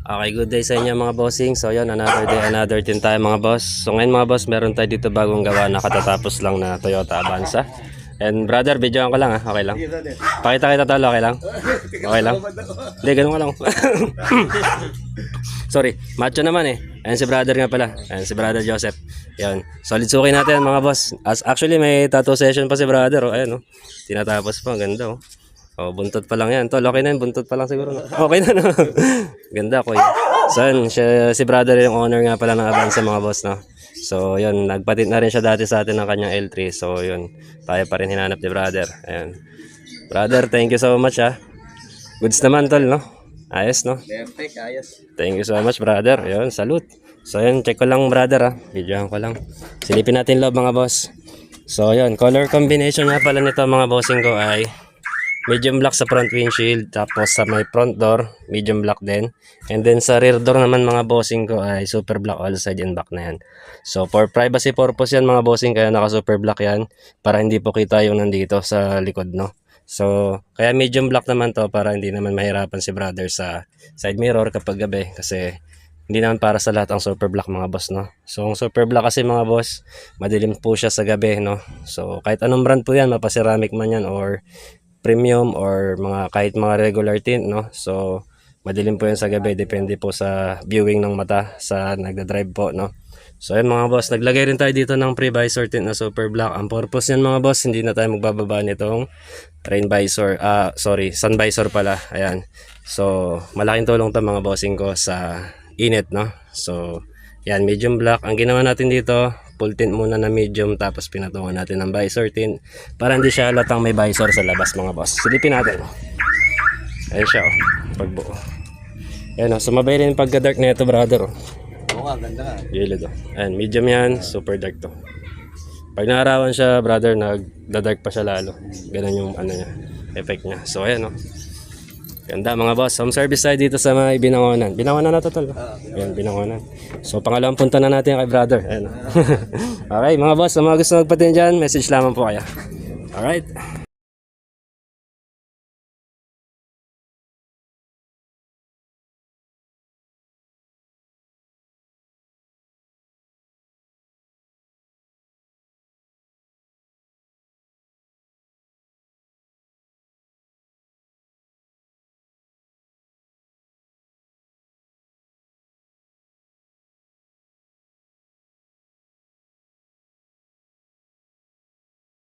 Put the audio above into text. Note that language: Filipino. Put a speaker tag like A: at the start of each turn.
A: Okay, good day sa inyo mga bossing. So yun, another day, another tin tayo mga boss. So ngayon mga boss, meron tayo dito bagong gawa na katatapos lang na Toyota Avanza. And brother, videoan ko lang ha, okay lang. Pakita kita talo, okay lang? Okay lang? Hindi, ganun ka lang. Sorry, macho naman eh. Ayan si brother nga pala. Ayan si brother Joseph. Yan, solid suki natin mga boss. Actually may tattoo session pa si brother. Oh. Ayan oh, tinatapos pa, ganda oh. Oh, buntot pa lang yan. Tol, okay na yan. Buntot pa lang siguro. No? Okay na, no? Ganda ko yun. So, yun, si brother yung owner nga pala ng Avanza mga boss, no? So, yun, nagpatit na rin siya dati sa atin ng kanyang L3. So, yun, tayo pa rin hinanap ni brother. Ayan. Brother, thank you so much, ha. Goods naman, tol, no? Ayos, no?
B: Perfect, ayos.
A: Thank you so much, brother. Ayun, salute. So, yun, check ko lang, brother, ha. Videohan ko lang. Silipin natin loob, mga boss. So, yun, color combination nga pala nito, mga bossing ko ay medium black sa front windshield, tapos sa may front door, medium black din. And then sa rear door naman mga bossing ko ay super black all side and back na yan. So for privacy purpose yan mga bossing, kaya naka super black yan para hindi po kita yung nandito sa likod, no. So kaya medium black naman to para hindi naman mahirapan si brother sa side mirror kapag gabi, kasi hindi naman para sa lahat ang super black mga boss, no. So ang super black kasi mga boss, madilim po siya sa gabi, no. So kahit anong brand po yan, mapaceramic man yan or premium or kahit mga regular tint, no. So madilim po yan sa gabi, depende po sa viewing ng mata sa nagda-drive po, no. So ayun mga boss, naglagay rin tayo dito ng pre-visor tint na super black. Ang purpose yan mga boss, hindi na tayo magbababa nitong rain visor, sun visor pala. Ayan, so malaking tulong to mga bossing ko sa init, no. So yan, medium black ang ginawa natin dito. Full tint muna na medium, tapos pinatungan natin ng visor tint para hindi siya halatang may visor sa labas mga boss. Silipin natin. Ayan siya oh, pagbuo. Ayan oh, sumabay rin pagka-dark na ito brother oh.
B: Oo nga, ganda nga.
A: Gilid oh. Ayan, medium yan, super dark to. Pag naarawan siya brother, nagda-dark pa siya lalo. Ganun yung ano niya, effect niya. So ayan oh, ganda mga boss. Home service tayo dito sa may Binangonan. Binangonan na to tol. Ayan, Binangonan. So pangalawang punta na natin kay brother. Ayan. Okay mga boss, sa mga gusto magpatin dyan, message lamang po kayo. Alright.